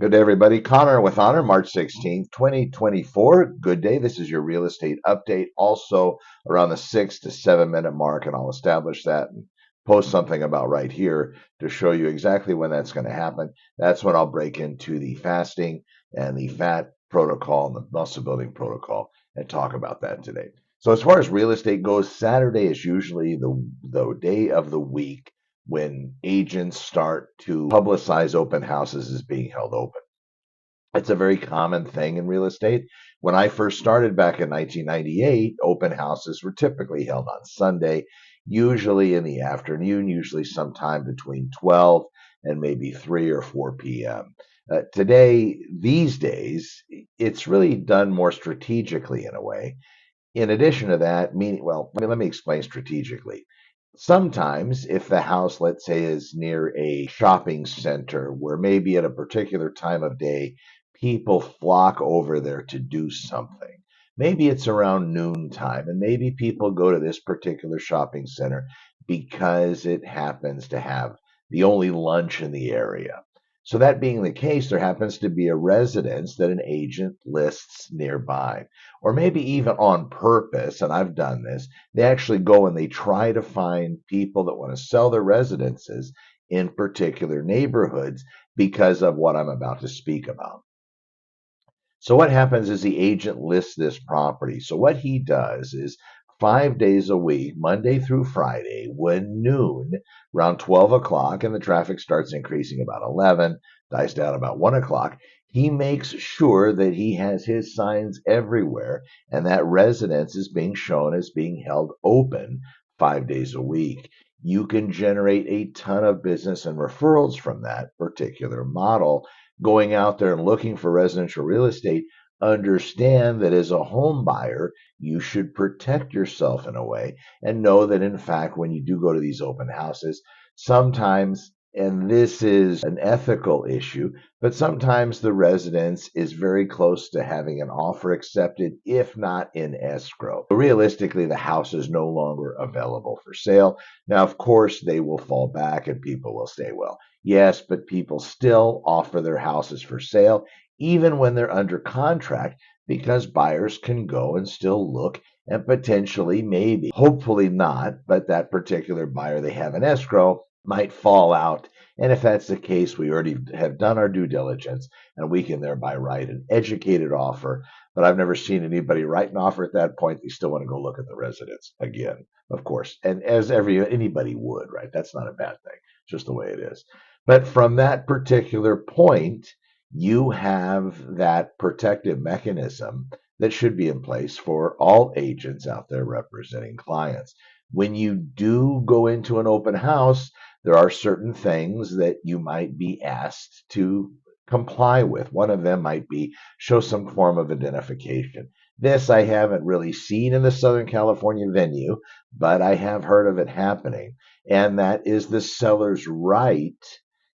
Good day, everybody. Connor with Honor, March 16th, 2024. Good day. This is your real estate update, also around the 6 to 7 minute mark, and I'll establish that and post something about right here to show you exactly when that's going to happen. That's when I'll break into the fasting and the fat protocol and the muscle building protocol and talk about that today. So, as far as real estate goes, Saturday is usually the day of the week when agents start to publicize open houses as being held open. It's a very common thing in real estate. When I first started back in 1998, open houses were typically held on Sunday, usually in the afternoon, usually sometime between 12 and maybe 3 or 4 p.m. These days, it's really done more strategically in a way. In addition to that, let me explain strategically. Sometimes, if the house, let's say, is near a shopping center where maybe at a particular time of day people flock over there to do something, maybe it's around noontime, and maybe people go to this particular shopping center because it happens to have the only lunch in the area. So, that being the case, there happens to be a residence that an agent lists nearby, or maybe even on purpose, and I've done this. They actually go and they try to find people that want to sell their residences in particular neighborhoods because of what I'm about to speak about. So what happens is the agent lists this property. So what he does is 5 days a week, Monday through Friday, when noon, around 12 o'clock, and the traffic starts increasing about 11, dies down about 1 o'clock, he makes sure that he has his signs everywhere and that residence is being shown as being held open 5 days a week. You can generate a ton of business and referrals from that particular model. Going out there and looking for residential real estate, understand that as a home buyer, you should protect yourself in a way and know that, in fact, when you do go to these open houses, sometimes, and this is an ethical issue, but sometimes the residence is very close to having an offer accepted, if not in escrow. Realistically, the house is no longer available for sale. Now, of course, they will fall back and people will say, well, yes, but people still offer their houses for sale, even when they're under contract, because buyers can go and still look and potentially, maybe, hopefully not, but that particular buyer they have in escrow might fall out. And if that's the case, we already have done our due diligence and we can thereby write an educated offer. But I've never seen anybody write an offer at that point. They still want to go look at the residence again, of course. And as anybody would, right? That's not a bad thing. It's just the way it is. But from that particular point, you have that protective mechanism that should be in place for all agents out there representing clients. When you do go into an open house, there are certain things that you might be asked to comply with. One of them might be show some form of identification. This I haven't really seen in the Southern California venue, but I have heard of it happening. And that is the seller's right.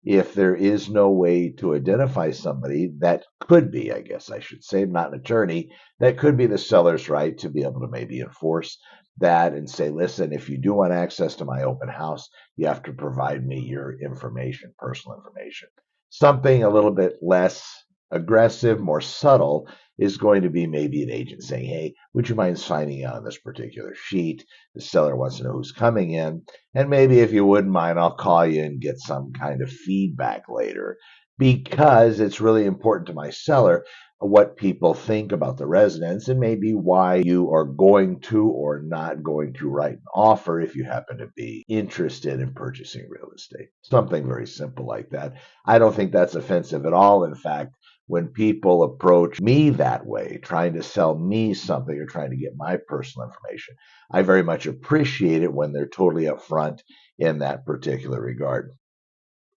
If there is no way to identify somebody, that could be, I guess I should say, I'm not an attorney, that could be the seller's right to be able to maybe enforce that and say, listen, if you do want access to my open house, you have to provide me your information, personal information. Something a little bit less aggressive, more subtle, is going to be maybe an agent saying, hey, would you mind signing on this particular sheet? The seller wants to know who's coming in. And maybe if you wouldn't mind, I'll call you and get some kind of feedback later, because it's really important to my seller what people think about the residence and maybe why you are going to or not going to write an offer if you happen to be interested in purchasing real estate. Something very simple like that. I don't think that's offensive at all. In fact, when people approach me that way, trying to sell me something or trying to get my personal information, I very much appreciate it when they're totally upfront in that particular regard.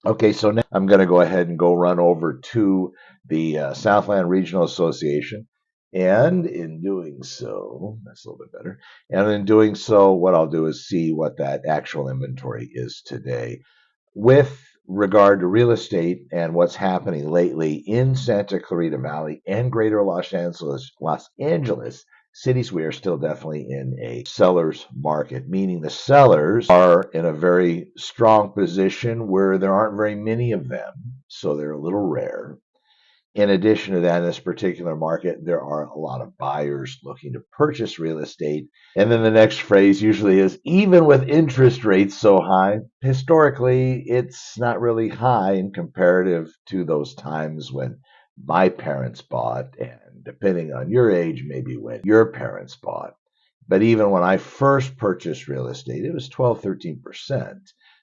Okay, so now I'm going to go ahead and go run over to the Southland Regional Association. And in doing so, that's a little bit better. And in doing so, what I'll do is see what that actual inventory is today. With regard to real estate and what's happening lately in Santa Clarita Valley and greater Los Angeles cities, we are still definitely in a seller's market, meaning the sellers are in a very strong position where there aren't very many of them, so they're a little rare. In addition to that, in this particular market, there are a lot of buyers looking to purchase real estate. And then the next phrase usually is, even with interest rates so high, historically, it's not really high in comparative to those times when my parents bought, and depending on your age, maybe when your parents bought. But even when I first purchased real estate, it was 12, 13%.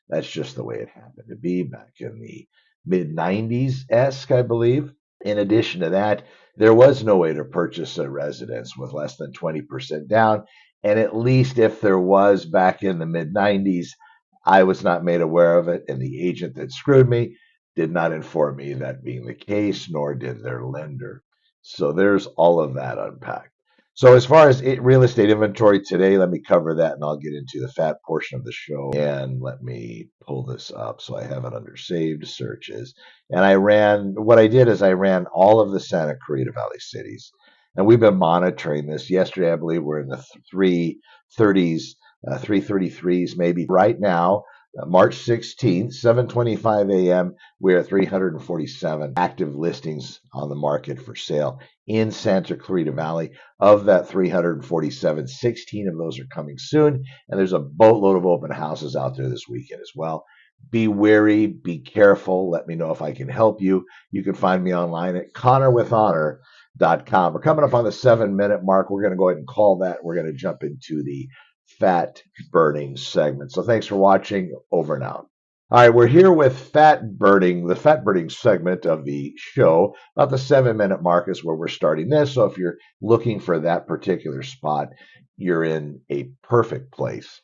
That's just the way it happened to be back in the mid 90s-esque, I believe. In addition to that, there was no way to purchase a residence with less than 20% down. And at least if there was back in the mid 90s, I was not made aware of it. And the agent that screwed me did not inform me that being the case, nor did their lender. So there's all of that unpacked. So as far as real estate inventory today, let me cover that and I'll get into the fat portion of the show. And let me pull this up so I have it under saved searches. And what I did is I ran all of the Santa Clarita Valley cities. And we've been monitoring this. Yesterday, I believe we're in the 330s, 333s maybe. Right now, March 16th, 7:25 a.m., we're at 347 active listings on the market for sale in Santa Clarita Valley. Of that 347, 16 of those are coming soon, and there's a boatload of open houses out there this weekend as well. Be wary, be careful. Let me know if I can help you. You can find me online at connorwithhonor.com. We're coming up on the 7-minute mark. We're going to go ahead and call that. We're going to jump into the fat burning segment. So thanks for watching. Over and out. All right, we're here with the fat burning segment of the show. About the 7-minute mark is where we're starting this. So if you're looking for that particular spot, you're in a perfect place.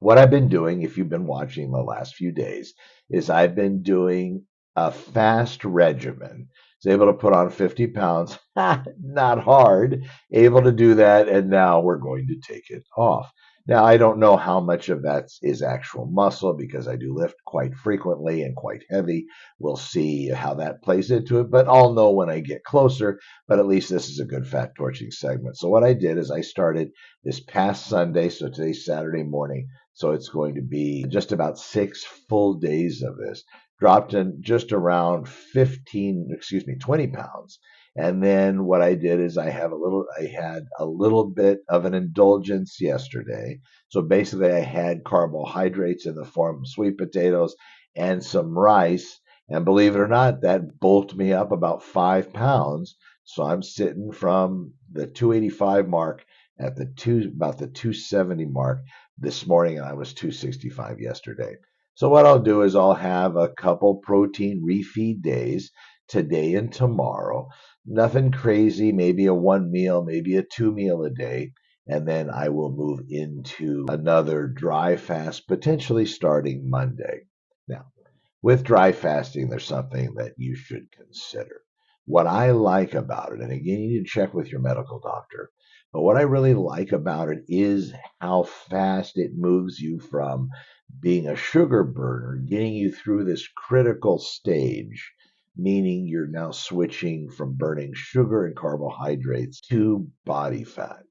What I've been doing, if you've been watching the last few days, is I've been doing a fast regimen. I was able to put on 50 pounds, not hard, able to do that, and now we're going to take it off. Now, I don't know how much of that is actual muscle because I do lift quite frequently and quite heavy. We'll see how that plays into it, but I'll know when I get closer. But at least this is a good fat torching segment. So what I did is I started this past Sunday, so today's Saturday morning, so it's going to be just about 6 full days of this. Dropped in just around 20 pounds. And then what I did is I had a little bit of an indulgence yesterday. So basically I had carbohydrates in the form of sweet potatoes and some rice. And believe it or not, that bulked me up about 5 pounds. So I'm sitting from the 285 mark at about the 270 mark this morning, and I was 265 yesterday. So what I'll do is I'll have a couple protein refeed days today and tomorrow. Nothing crazy, maybe a 1 meal, maybe a 2 meal a day. And then I will move into another dry fast, potentially starting Monday. Now, with dry fasting, there's something that you should consider. What I like about it, and again, you need to check with your medical doctor, but what I really like about it is how fast it moves you from being a sugar burner, getting you through this critical stage, meaning you're now switching from burning sugar and carbohydrates to body fat.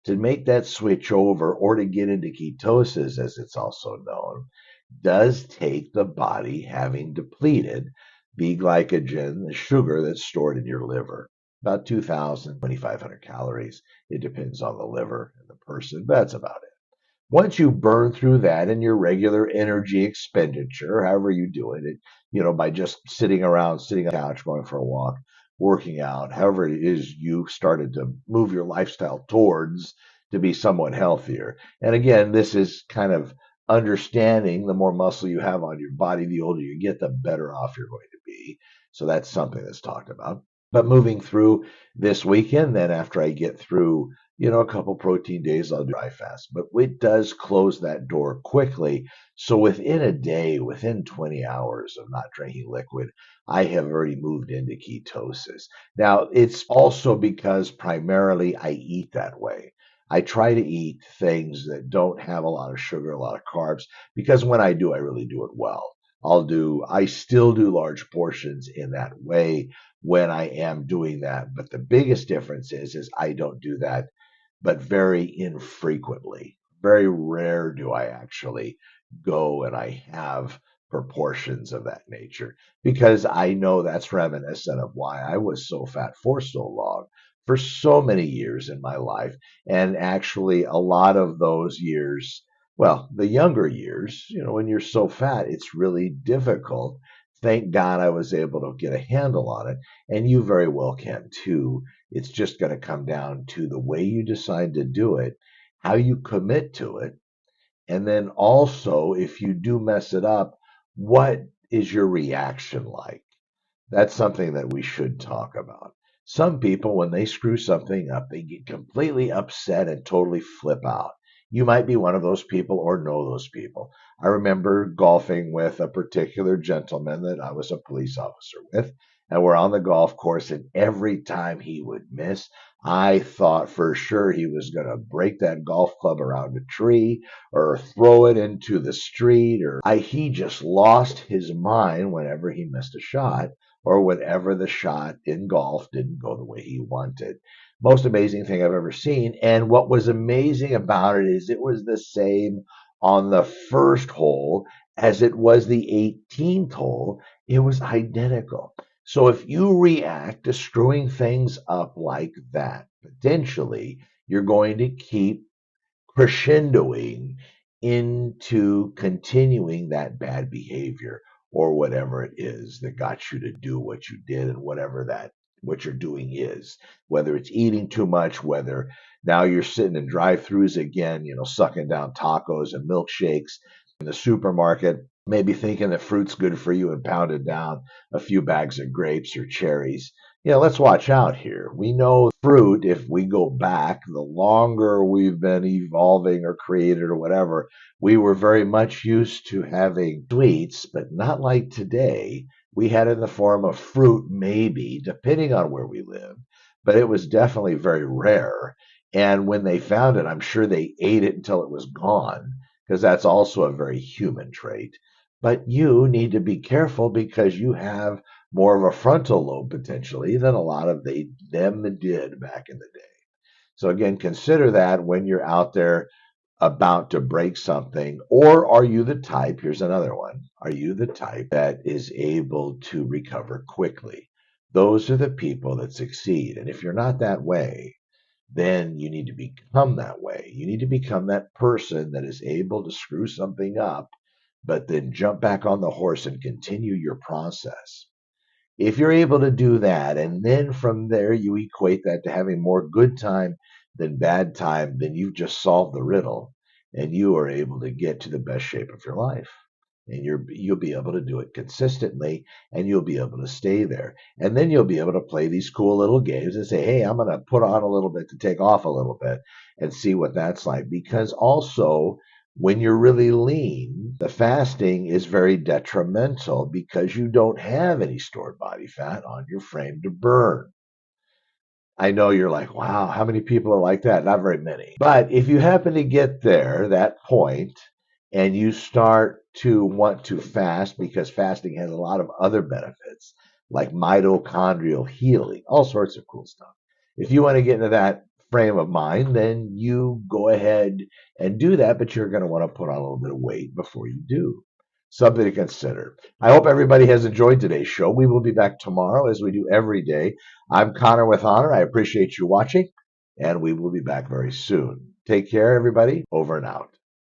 To make that switch over, or to get into ketosis, as it's also known, does take the body having depleted the glycogen, the sugar that's stored in your liver. About 2,000, 2,500 calories. It depends on the liver and the person, but that's about it. Once you burn through that in your regular energy expenditure, however you do it, by just sitting around, sitting on the couch, going for a walk, working out, however it is you started to move your lifestyle towards to be somewhat healthier. And again, this is kind of understanding the more muscle you have on your body, the older you get, the better off you're going to be. So that's something that's talked about. But moving through this weekend, then after I get through a couple protein days, I'll do dry fast. But it does close that door quickly. So within a day, within 20 hours of not drinking liquid, I have already moved into ketosis. Now, it's also because primarily I eat that way. I try to eat things that don't have a lot of sugar, a lot of carbs, because when I do, I really do it well. I still do large portions in that way when I am doing that. But the biggest difference is I don't do that, but very infrequently. Very rare do I actually go and I have proportions of that nature, because I know that's reminiscent of why I was so fat for so long, for so many years in my life. And actually, a lot of those years, well, the younger years, when you're so fat, it's really difficult. Thank God I was able to get a handle on it, and you very well can too. It's just going to come down to the way you decide to do it, how you commit to it, and then also, if you do mess it up, what is your reaction like? That's something that we should talk about. Some people, when they screw something up, they get completely upset and totally flip out. You might be one of those people or know those people. I remember golfing with a particular gentleman that I was a police officer with, and we're on the golf course, and every time he would miss, I thought for sure he was going to break that golf club around a tree or throw it into the street, or he just lost his mind whenever he missed a shot, or whenever the shot in golf didn't go the way he wanted. Most amazing thing I've ever seen. And what was amazing about it is it was the same on the first hole as it was the 18th hole. It was identical. So if you react to screwing things up like that, potentially you're going to keep crescendoing into continuing that bad behavior, or whatever it is that got you to do what you did, and whatever that what you're doing is, whether it's eating too much, whether now you're sitting in drive-throughs again, sucking down tacos and milkshakes in the supermarket, maybe thinking that fruit's good for you and pounded down a few bags of grapes or cherries. Let's watch out here. We know fruit, if we go back, the longer we've been evolving or created or whatever, we were very much used to having sweets, but not like today. We had it in the form of fruit, maybe, depending on where we lived, but it was definitely very rare. And when they found it, I'm sure they ate it until it was gone, because that's also a very human trait. But you need to be careful, because you have more of a frontal lobe potentially than a lot of them did back in the day. So again, consider that when you're out there about to break something. Or are you the type, here's another one, are you the type that is able to recover quickly? Those are the people that succeed. And if you're not that way, then you need to become that way. You need to become that person that is able to screw something up, but then jump back on the horse and continue your process. If you're able to do that, and then from there you equate that to having more good time than bad time, then you've just solved the riddle, and you are able to get to the best shape of your life. And you'll be able to do it consistently, and you'll be able to stay there. And then you'll be able to play these cool little games and say, hey, I'm going to put on a little bit to take off a little bit and see what that's like. Because also, when you're really lean, the fasting is very detrimental, because you don't have any stored body fat on your frame to burn. I know you're like, wow, how many people are like that? Not very many. But if you happen to get there, that point, and you start to want to fast, because fasting has a lot of other benefits, like mitochondrial healing, all sorts of cool stuff. If you want to get into that frame of mind, then you go ahead and do that, but you're going to want to put on a little bit of weight before you do. Something to consider. I hope everybody has enjoyed today's show. We will be back tomorrow, as we do every day. I'm Connor with Honor. I appreciate you watching, and we will be back very soon. Take care, everybody. Over and out.